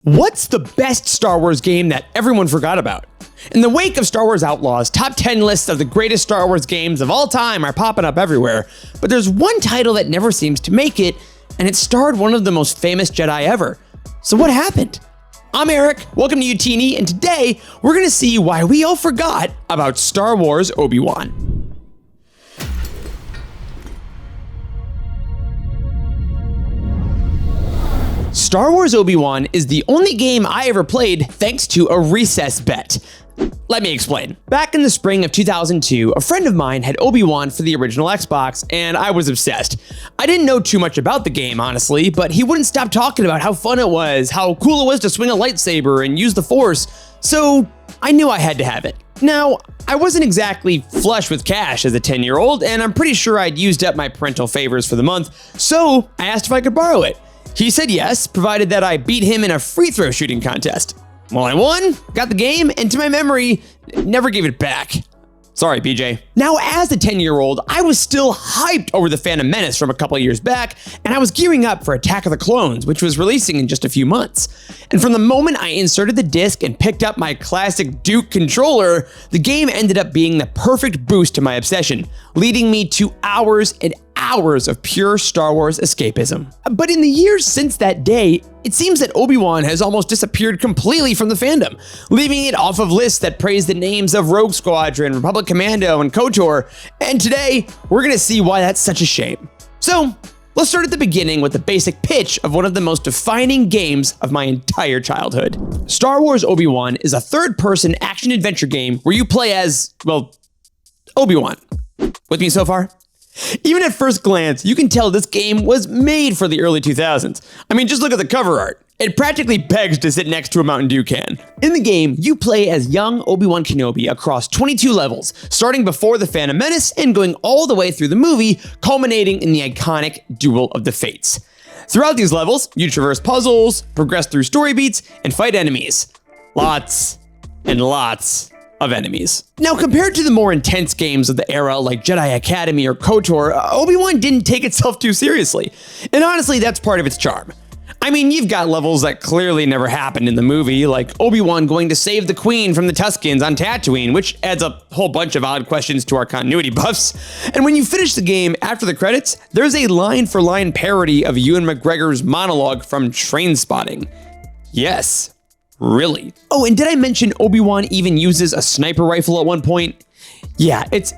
What's the best Star Wars game that everyone forgot about? In the wake of Star Wars Outlaws, top 10 lists of the greatest Star Wars games of all time are popping up everywhere, but there's one title that never seems to make it, and it starred one of the most famous Jedi ever. So what happened? I'm Eric, welcome to Utini, and today we're gonna see why we all forgot about Star Wars Obi-Wan. Star Wars Obi-Wan is the only game I ever played thanks to a recess bet. Let me explain. Back in the spring of 2002, a friend of mine had Obi-Wan for the original Xbox, and I was obsessed. I didn't know too much about the game, honestly, but he wouldn't stop talking about how fun it was, how cool it was to swing a lightsaber and use the Force, so I knew I had to have it. Now, I wasn't exactly flush with cash as a 10-year-old, and I'm pretty sure I'd used up my parental favors for the month, so I asked if I could borrow it. He said yes, provided that I beat him in a free throw shooting contest. Well, I won, got the game, and to my memory, never gave it back. Sorry, BJ. Now, as a 10-year-old, I was still hyped over the Phantom Menace from a couple of years back, and I was gearing up for Attack of the Clones, which was releasing in just a few months. And from the moment I inserted the disc and picked up my classic Duke controller, the game ended up being the perfect boost to my obsession, leading me to hours and hours of pure Star Wars escapism. But in the years since that day, it seems that Obi-Wan has almost disappeared completely from the fandom, leaving it off of lists that praise the names of Rogue Squadron, Republic Commando, and KOTOR, and today, we're gonna see why that's such a shame. So, let's start at the beginning with the basic pitch of one of the most defining games of my entire childhood. Star Wars Obi-Wan is a third-person action-adventure game where you play as, well, Obi-Wan. With me so far? Even at first glance, you can tell this game was made for the early 2000s. I mean, just look at the cover art. It practically begs to sit next to a Mountain Dew can. In the game, you play as young Obi-Wan Kenobi across 22 levels, starting before the Phantom Menace and going all the way through the movie, culminating in the iconic Duel of the Fates. Throughout these levels, you traverse puzzles, progress through story beats, and fight enemies. Lots and lots of enemies. Now, compared to the more intense games of the era like Jedi Academy or KOTOR, Obi-Wan didn't take itself too seriously. And honestly, that's part of its charm. I mean, you've got levels that clearly never happened in the movie, like Obi-Wan going to save the Queen from the Tuskens on Tatooine, which adds a whole bunch of odd questions to our continuity buffs. And when you finish the game, after the credits, there's a line-for-line parody of Ewan McGregor's monologue from Trainspotting. Yes. Really? Oh, and did I mention Obi-Wan even uses a sniper rifle at one point? Yeah, it's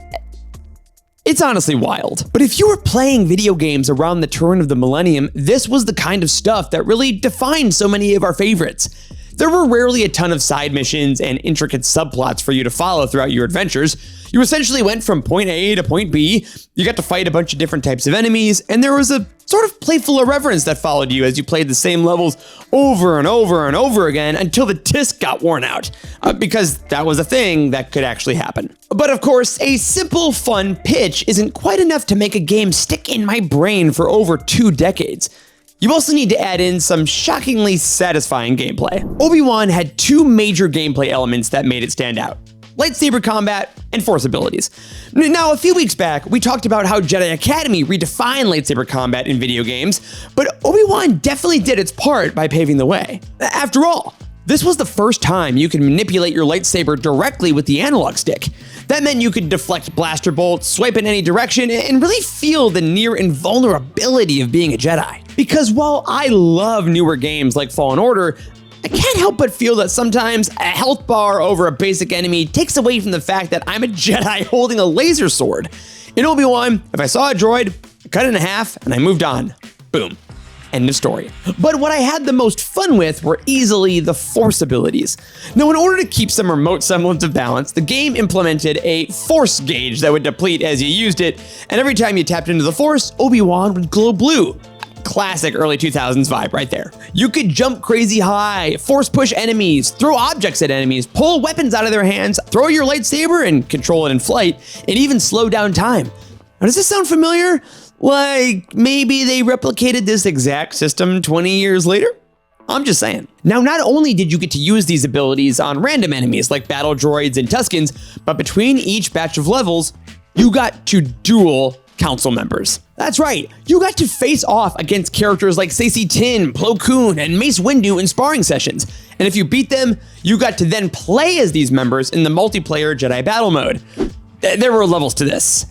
honestly wild. But if you were playing video games around the turn of the millennium, this was the kind of stuff that really defined so many of our favorites. There were rarely a ton of side missions and intricate subplots for you to follow throughout your adventures. You essentially went from point A to point B, you got to fight a bunch of different types of enemies, and there was a sort of playful irreverence that followed you as you played the same levels over and over and over again until the disc got worn out, because that was a thing that could actually happen. But of course, a simple, fun pitch isn't quite enough to make a game stick in my brain for over 2 decades. You also need to add in some shockingly satisfying gameplay. Obi-Wan had 2 major gameplay elements that made it stand out: lightsaber combat and Force abilities. Now, a few weeks back, we talked about how Jedi Academy redefined lightsaber combat in video games, but Obi-Wan definitely did its part by paving the way. After all, this was the first time you could manipulate your lightsaber directly with the analog stick. That meant you could deflect blaster bolts, swipe in any direction, and really feel the near invulnerability of being a Jedi. Because while I love newer games like Fallen Order, I can't help but feel that sometimes a health bar over a basic enemy takes away from the fact that I'm a Jedi holding a laser sword. In Obi-Wan, if I saw a droid, I cut it in half and I moved on. Boom. End of story. But what I had the most fun with were easily the Force abilities. Now, in order to keep some remote semblance of balance, the game implemented a Force gauge that would deplete as you used it, and every time you tapped into the Force, Obi-Wan would glow blue. Classic early 2000s vibe right there. You could jump crazy high, force push enemies, throw objects at enemies, pull weapons out of their hands, throw your lightsaber and control it in flight, and even slow down time. Now, does this sound familiar? Like maybe they replicated this exact system 20 years later? I'm just saying. Now, not only did you get to use these abilities on random enemies like battle droids and Tuskens, but between each batch of levels, you got to duel council members. That's right, you got to face off against characters like Saesee Tiin, Plo Koon, and Mace Windu in sparring sessions. And if you beat them, you got to then play as these members in the multiplayer Jedi battle mode. There were levels to this.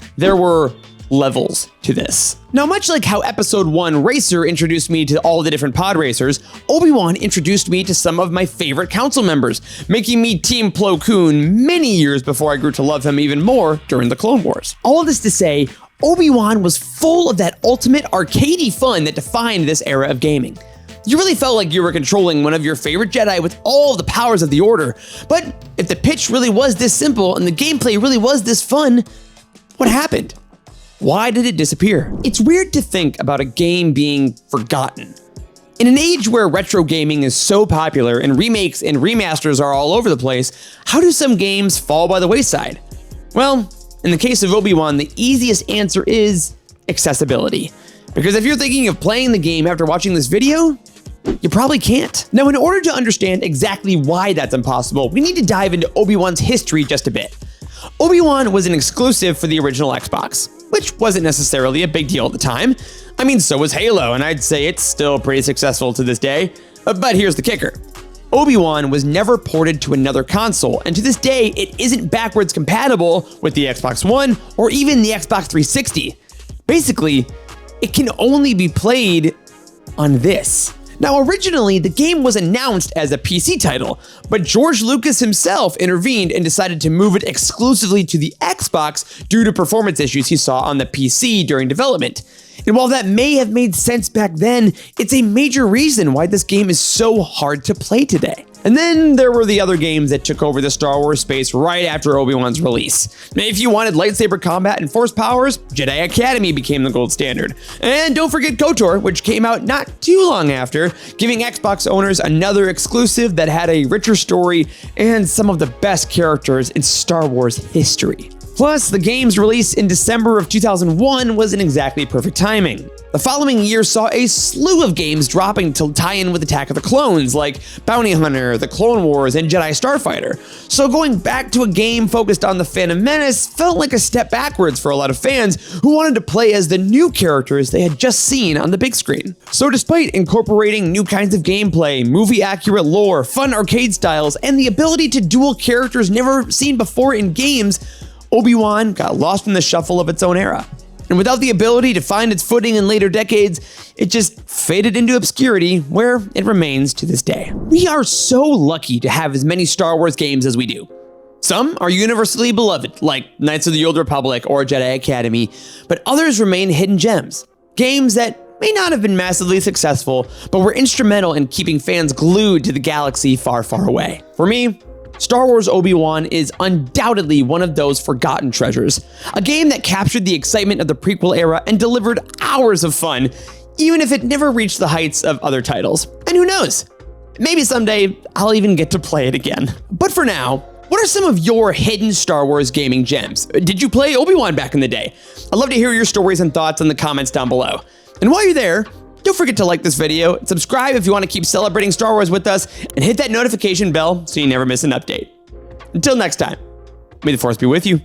Now, much like how Episode 1 Racer introduced me to all the different pod racers, Obi-Wan introduced me to some of my favorite council members, making me Team Plo Koon many years before I grew to love him even more during the Clone Wars. All of this to say, Obi-Wan was full of that ultimate arcadey fun that defined this era of gaming. You really felt like you were controlling one of your favorite Jedi with all the powers of the Order. But if the pitch really was this simple and the gameplay really was this fun, what happened? Why did it disappear? It's weird to think about a game being forgotten. In an age where retro gaming is so popular and remakes and remasters are all over the place, how do some games fall by the wayside? Well, in the case of Obi-Wan, the easiest answer is accessibility. Because if you're thinking of playing the game after watching this video, you probably can't. Now, in order to understand exactly why that's impossible, we need to dive into Obi-Wan's history just a bit. Obi-Wan was an exclusive for the original Xbox, which wasn't necessarily a big deal at the time. I mean, so was Halo, and I'd say it's still pretty successful to this day. But here's the kicker. Obi-Wan was never ported to another console, and to this day, it isn't backwards compatible with the Xbox One or even the Xbox 360. Basically, it can only be played on this. Now, originally, the game was announced as a PC title, but George Lucas himself intervened and decided to move it exclusively to the Xbox due to performance issues he saw on the PC during development. And while that may have made sense back then, it's a major reason why this game is so hard to play today. And then there were the other games that took over the Star Wars space right after Obi-Wan's release. If you wanted lightsaber combat and force powers, Jedi Academy became the gold standard. And don't forget KOTOR, which came out not too long after, giving Xbox owners another exclusive that had a richer story and some of the best characters in Star Wars history. Plus, the game's release in December of 2001 wasn't exactly perfect timing. The following year saw a slew of games dropping to tie in with Attack of the Clones, like Bounty Hunter, The Clone Wars, and Jedi Starfighter. So going back to a game focused on the Phantom Menace felt like a step backwards for a lot of fans who wanted to play as the new characters they had just seen on the big screen. So despite incorporating new kinds of gameplay, movie-accurate lore, fun arcade styles, and the ability to duel characters never seen before in games, Obi-Wan got lost in the shuffle of its own era. And without the ability to find its footing in later decades, it just faded into obscurity, where it remains to this day. We are so lucky to have as many Star Wars games as we do. Some are universally beloved, like Knights of the Old Republic or Jedi Academy, but others remain hidden gems. Games that may not have been massively successful, but were instrumental in keeping fans glued to the galaxy far, far away. For me, Star Wars Obi-Wan is undoubtedly one of those forgotten treasures. A game that captured the excitement of the prequel era and delivered hours of fun, even if it never reached the heights of other titles. And who knows? Maybe someday I'll even get to play it again. But for now, what are some of your hidden Star Wars gaming gems? Did you play Obi-Wan back in the day? I'd love to hear your stories and thoughts in the comments down below. And while you're there, don't forget to like this video, and subscribe if you want to keep celebrating Star Wars with us, and hit that notification bell so you never miss an update. Until next time, may the Force be with you.